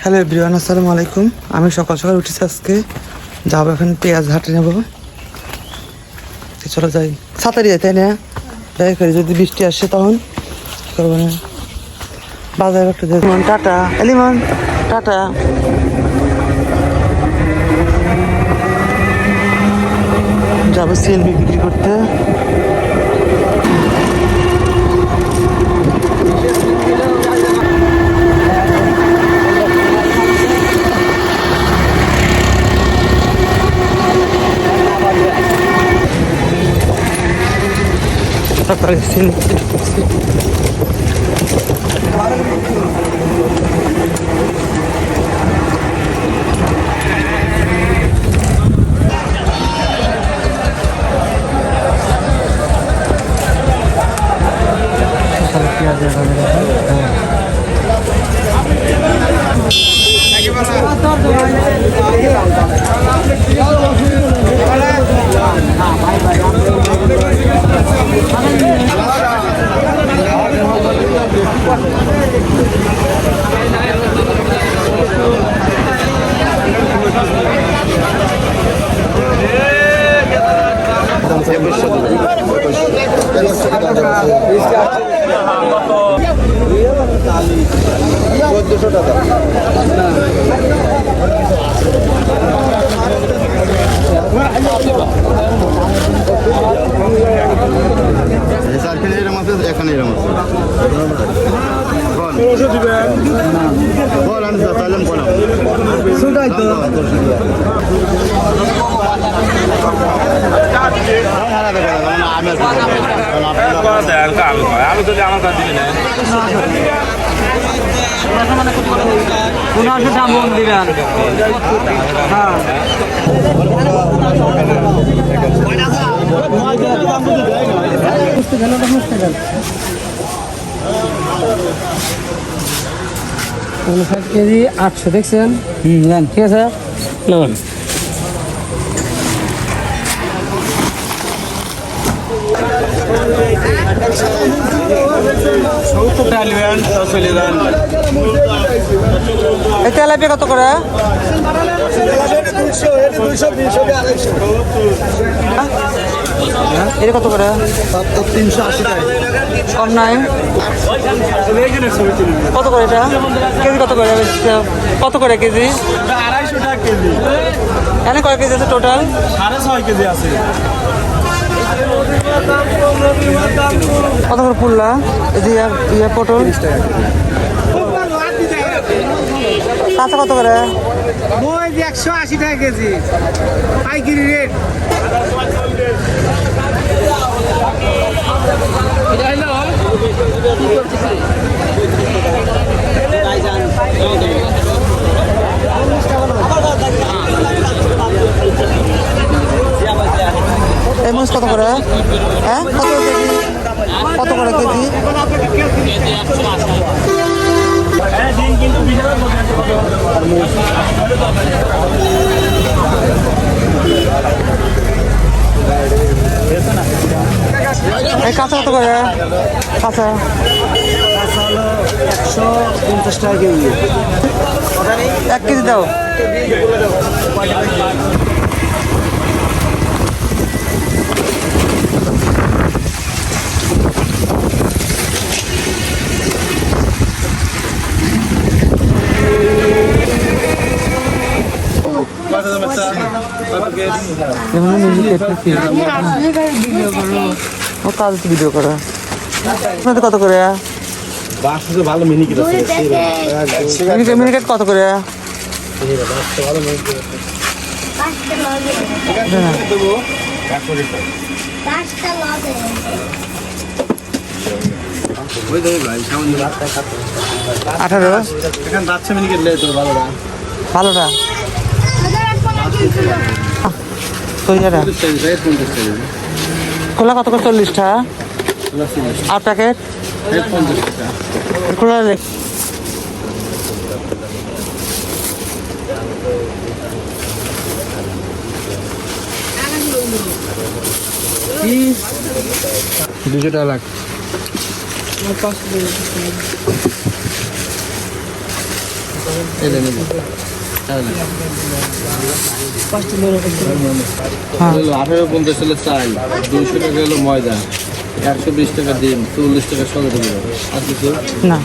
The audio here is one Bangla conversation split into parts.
হ্যালো এভরিওয়ান, আসসালামু আলাইকুম। আমি সকাল সকাল উঠেছি, আজকে যাবো এখন পেঁয়াজ হাটে নেবো। চলো যাই, ছাতারি যাই তাই না? যাই করি, যদি বৃষ্টি আসে তখন করবো না। বাজার একটু যাই। টাটা এলিমন, টাটা। যাবো সিএলবি বিক্রি করতে। সকালে সিএলবি আমি তো আমার কাছে দিবি না দাম দিবেন। হ্যাঁ কেজি 800 দেখছেন? ঠিক আছে নেবেন। তেলাপিয়া কত করে? এটা কত করে? 380 টাকা। কম নাই? কত করে এটা কেজি? কত করে কত করে কেজি? 250 টাকা কেজি। এখানে কয় কেজি আছে টোটাল? 6.5 কেজি আছে। কত করে পুল্লা? ইয়া পটল কাঁচা কত করে? 180 টাকা কেজি পাইকারি রেট। এই মাছ কত করে? হ্যাঁ কত কেজি? কত করে কেজি? এই কাঁচা কত করে? কাঁচা 150 টাকা কেজি। 1 কেজি দাও। ভিডিও করা কত করে? ভালো মিনিকেট মিনিকেট কত করে? আঠারো। এখানে বাচ্চা মিনিকেট লে তো ভালোটা ভালোটা খোলা কত করে? 40টা। আর প্যাকেট খোলা 200 টাকা লাখ। এই যে নেবে হ্যাঁ 1850 হলো চাল, 200 টাকা হলো ময়দা, 120 টাকা ডিম, 40 টাকা সঙ্গে দিতে হবে। আর কিছু না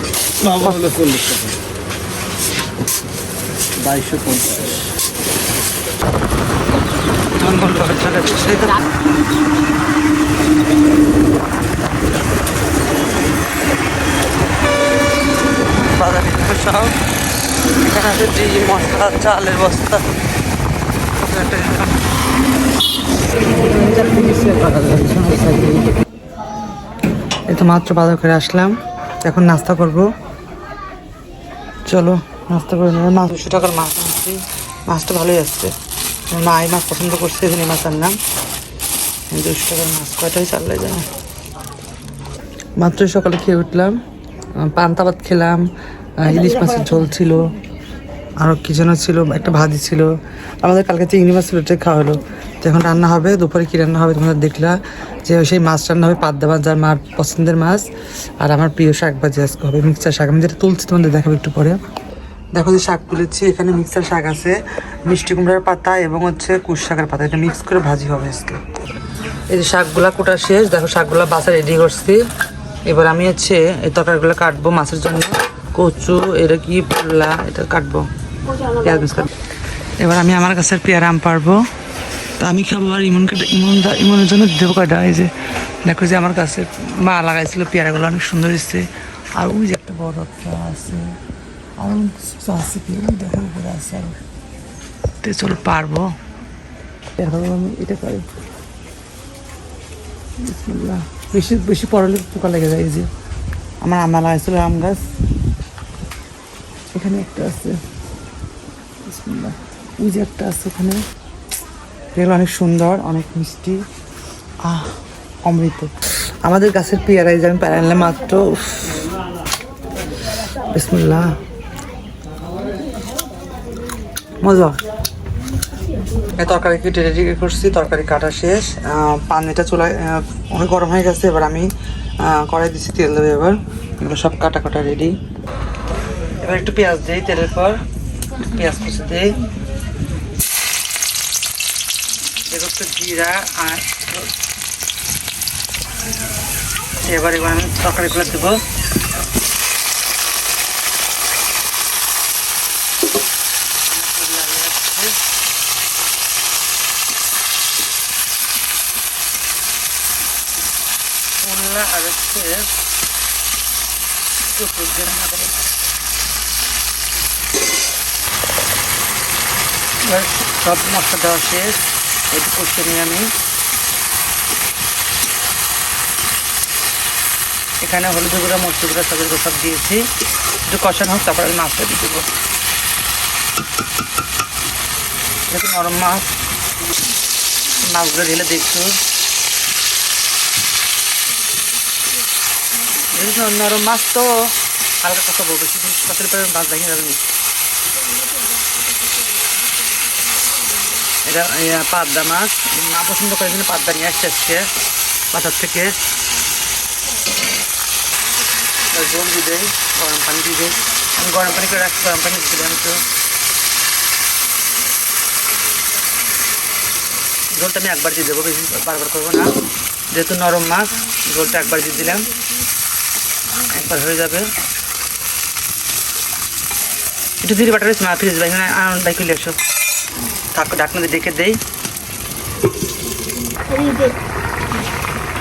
মামা হলো 40 টাকা, 2250। বাজারে সব এখানে আছে ডিম, মশলা, চালের বস্তা। এই তো মাত্র বাজার করে আসলাম, এখন নাস্তা করব। চলো নাস্তা করে নেবে। মাছ 200 টাকার মাছ আনছি, মাছটা ভালোই আসছে। আমার মা এই মাছ পছন্দ করছে, এই জন্য এই মাছ আনলাম। 200 টাকার মাছ কয়টাই চাললে যায়। মাত্রই সকালে খেয়ে উঠলাম, পান্তা ভাত খেলাম, ইলিশ মাছের ঝোল ছিল, আরও কি যেন ছিল, একটা ভাজি ছিল। আমাদের কালকে চিংড়ি মাছ ছিল, ওটা খাওয়া হলো। তো এখন রান্না হবে, দুপুরে কী রান্না হবে তোমরা দেখলা, যে সেই মাছ রান্না হবে পাবদা মাছ, যার মার পছন্দের মাছ। আর আমার প্রিয় শাক ভাজি আজকে হবে, মিক্সার শাক। আমি যেটা তুলছি তোমাদের দেখাবো একটু পরে। দেখো যে শাক তুলেছি, এখানে মিক্সার শাক আছে, মিষ্টি কুমড়ার পাতা এবং হচ্ছে কুশ শাকের পাতা, এটা মিক্স করে ভাজি হবে আজকে। এই যে শাকগুলা কোটা শেষ, দেখো শাকগুলা বাসা রেডি করছি। এবার আমি হচ্ছে এই তরকারিগুলো কাটবো মাছের জন্য। কচু, এটা কি পোল্লা, এটা কাটবো, পেঁয়াজ মিক্স কাটবো। এবার আমি আমার গাছের পেয়ারা আম পারবো, তো আমি খাবো। আর ইমনের জন্য দেবো কাটা। এই যে দেখো যে আমার গাছে মা লাগাইছিল পেয়ারাগুলো, অনেক সুন্দর হচ্ছে। আর ওই যে একটা বড় একটা আছে, আর কিছু আছে, কি দেখো উপরে আছে। আর তো চলো পারবো, আমি এটা পারি। বেশি বেশি পড়ালে পোকা লেগে যায়। এই যে আমার আম লাগাইছিল আম গাছ, এখানে একটা আছে, ওই যে একটা আছে ওখানে। এগুলো অনেক সুন্দর, অনেক মিষ্টি, অমৃত। আমাদের গাছের পেয়ারাই যে আমি পেয়ারা আনলাম মাত্র। বিসমিল্লাহ, মজা। এই তরকারি কেটে রেডি করছি, তরকারি কাটা শেষ। পানিটা চুলায় অনেক গরম হয়ে গেছে। এবার আমি কড়াই দিচ্ছি, তেল দেবো। এবার এগুলো সব কাটা কাটা রেডি। এবার একটু পেঁয়াজ দিই, তেলের পর পেঁয়াজ কুচি দিই, এবার একটু জিরা। আর এবার আমি তরকারিগুলো দেবো। আর হচ্ছে সব মশলা দেওয়া শেষ, একটু কষে নিয়ে আমি এখানে হলুদ গুঁড়া, মরিচ গুঁড়া, সবের গুঁড়ো সব দিয়েছি। একটু কষানো হোক, তারপরে আমি মাছটা দিয়ে দেবো। যেহেতু নরম মাছ, মাছগুলো ঢেলে দেখছো, নরম মাছ তো হালকা কষাবো, বেশি কষার পরে মাছ দেখে যাবে। এটা পাবদা মাছ, মা পছন্দ করে জন্য পাবদা নিয়ে আসছে আজকে বাজার থেকে। জল দিয়ে দেয়, গরম পানি দিয়ে দেয়। আমি গরম পানি করে রাখছি, গরম পানি দিয়ে দিলাম। তো ঝোলটা আমি একবার দিয়ে দেবো, বেশি বারবার করবো না, যেহেতু নরম মাছ। ঝোলটা একবার দিয়ে দিলাম, একবার হয়ে যাবে। একটু জিরে বাটা রয়েছে, মা ফ্রিজ ভাই ভাই খুলে এসো, থাকো ঢাকনা দিয়ে ডেকে দেই।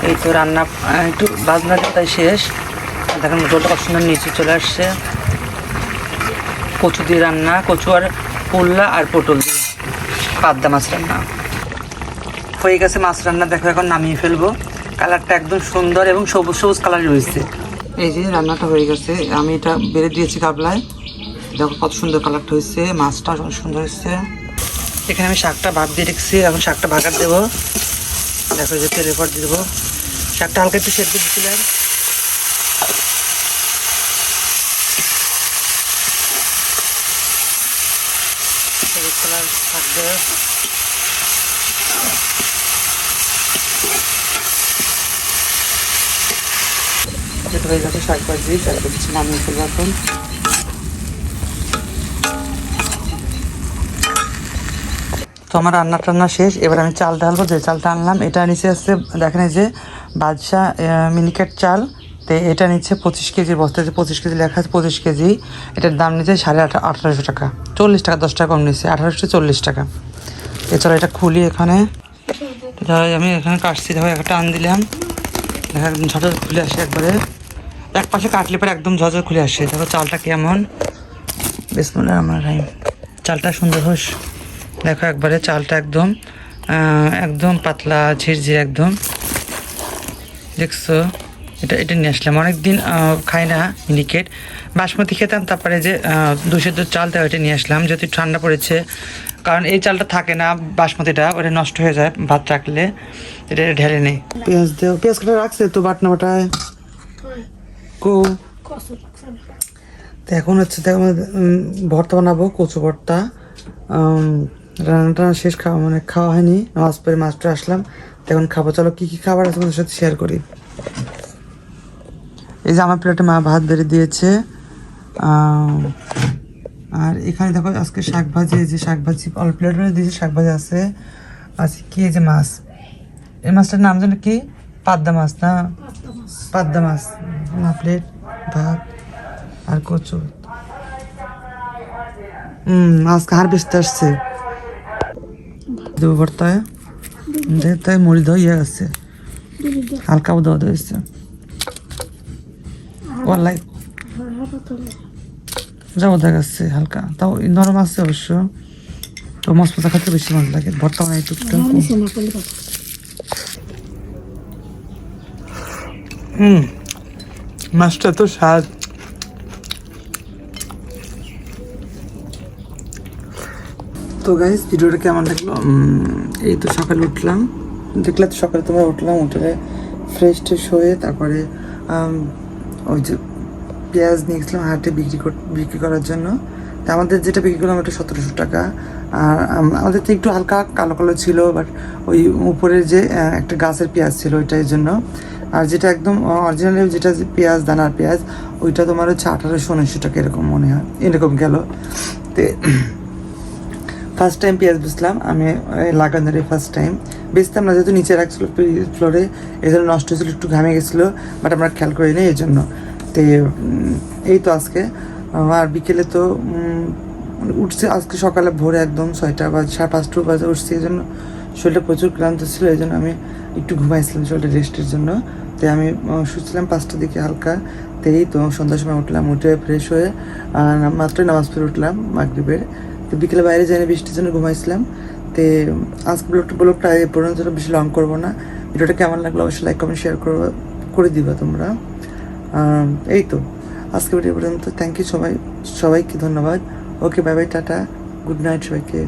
এই তো রান্না একটু বাজনা তাই শেষ। দেখেন ঝোলটা কত সুন্দর নিচে চলে আসছে। কচু দিয়ে রান্না, কচু আর পোল্লা আর পটল দিয়ে পাবদা মাছ রান্না হয়ে গেছে। মাছ রান্না দেখো, এখন নামিয়ে ফেলবো। কালারটা একদম সুন্দর এবং সবুজ সবুজ কালার রয়েছে। এই যে রান্নাটা হয়ে গেছে, আমি এটা বেড়ে দিয়েছি গাবলায়। দেখো কত সুন্দর কালারটা হয়েছে, মাছটা অনেক সুন্দর হয়েছে। এখানে আমি শাকটা ভাপ দিয়ে রেখেছি, এখন শাকটা ভাগার দেবো। দেখো যে তেলের পর দিয়ে দেবো। শাকটা হালকা একটু সেদ্ধ দিচ্ছিলাম। সবুজ কালার থাকবে। যেটা হয়ে গেছে শাক ভাজি, শাক ভাজি নামিয়ে ফেলবো এখন। তো আমার রান্না টান্না শেষ, এবার আমি চাল ঢালবো। যে চালটা আনলাম এটা নিচে আসছে, দেখেন এই যে বাদশাহ মিনিকেট চাল। তো এটা নিচ্ছে 25 কেজির বস্তাতে 25 কেজি লেখা আছে, 25 কেজি। এটার দাম নিচ্ছে 1850 টাকা, 40 টাকা 10 টাকা কম নিচ্ছে, 1840 টাকা। এছাড়া এটা খুলি এখানে, আমি এখানে কাটছি, দেখো একটা টান দিলাম, দেখো একদম ঝটঝট খুলে আসে একবারে। এক পাশে কাটলে পরে একদম ঝটঝট খুলে আসে। দেখো চালটা কেমন, বিসমিল্লাহির রহমানির রহিম। চালটা সুন্দর হোস, দেখো একবারে চালটা একদম একদম পাতলা ঝিরঝির একদম, দেখছো। এটা নিয়ে আসলাম, অনেকদিন খাই না মিনিকেট, বাসমতি খেতাম, তারপরে যে 200 চাল দেওয়া এটা নিয়ে আসলাম, যেহেতু ঠান্ডা পড়েছে। কারণ এই চালটা থাকে না, বাসমতিটা ওটা নষ্ট হয়ে যায় ভাত রাখলে, এটা ঢেলে নেই। পেঁয়াজ দেও, পেঁয়াজ কাটা রাখছে তো বাটনা বাটায় কো। তো এখন হচ্ছে দেখো ভর্তা বানাবো, কচু ভর্তা। রান্নাটা শেষ, খাওয়া মানে খাওয়া হয়নি, নামাজ পড়ে মাস্টার আসলাম, এখন খাবো। চলো কী কী খাবার আছে তোমাদের সাথে শেয়ার করি। এই যে আমার প্লেটে মা ভাত বেড়ে দিয়েছে, আর এখানে দেখো আজকে শাক ভাজি, এই যে শাক ভাজি অল্প প্লেটে দিয়েছে, শাক ভাজি আছে। আজকে কি এই যে মাছ, এই মাছটার নাম যেন কি, পাবদা মাছ না, পাবদা মাছ না। প্লেট ভাত আর কচু, আজকে হারভেস্ট আসছে, দেবো ভর্তায় তাই মুড়ি দেওয়া ইয়ে আছে, হালকাও দেওয়া দিয়েছে ওয়ালাই, যাবো দেখাচ্ছে হালকা, তাও নরম আছে অবশ্য। তো মশলা খেতে বেশি মজা লাগে, ভর্তা বানাই টুকটাক। মাছটা তো স্বাদ। তো গাইস ভিডিওটা কেমন লাগলো, এই তো সকালে উঠলাম, দেখলে তো সকালে তোমরা উঠলাম, উঠে ফ্রেশ ট্রেশ হয়ে তারপরে ওই যে পেঁয়াজ নিয়ে গেছিলাম হাটে বিক্রি করার জন্য। তা আমাদের যেটা বিক্রি করলাম ওটা 1700 টাকা। আর আমাদের তো একটু হালকা কালো কালো ছিল, বাট ওই উপরের যে একটা গাছের পেঁয়াজ ছিল ওইটার জন্য। আর যেটা একদম অরিজিনালি যেটা পেঁয়াজ, দানার পেঁয়াজ, ওইটা তোমার হচ্ছে 1800-1900 টাকা এরকম মনে হয়, এরকম গেল। তো ফার্স্ট টাইম পেঁয়াজ বেচলাম আমি, লাগানোর ফার্স্ট টাইম বেচতাম না, যেহেতু নিচে রাখছিল ফ্লোরে, এই জন্য নষ্ট হয়েছিল, একটু ঘামে গেছিলো, বাট আমরা খেয়াল করি নি এই জন্য। তো এই তো আজকে আর বিকেলে তো উঠছে, আজকে সকালে ভোরে একদম 6টা বা 5:30 বাজে উঠছি, এই জন্য শরীরটা প্রচুর ক্লান্ত ছিল, এই জন্য আমি একটু ঘুমাইছিলাম শরীরটা রেস্টের জন্য। তো আমি শুচ্ছিলাম 5টার দিকে হালকা। তো এই তো সন্ধ্যার সময় উঠলাম, উঠে ফ্রেশ হয়ে মাত্রই নামাজ পড়ে উঠলাম মাগরিবের। তো বিকেলে বাইরে যাইনি, বৃষ্টির জন্য ঘুমাইছিলাম। তো আজকে ব্লগটা এই পর্যন্ত বেশি লং করবো না। ভিডিওটা কেমন লাগলো অবশ্যই লাইক কমেন্ট শেয়ার করে দিবা তোমরা। এই তো আজকে ভিডিও পর্যন্ত, থ্যাংক ইউ সবাইকে ধন্যবাদ। Okay bye bye, tata, good night সবাইকে।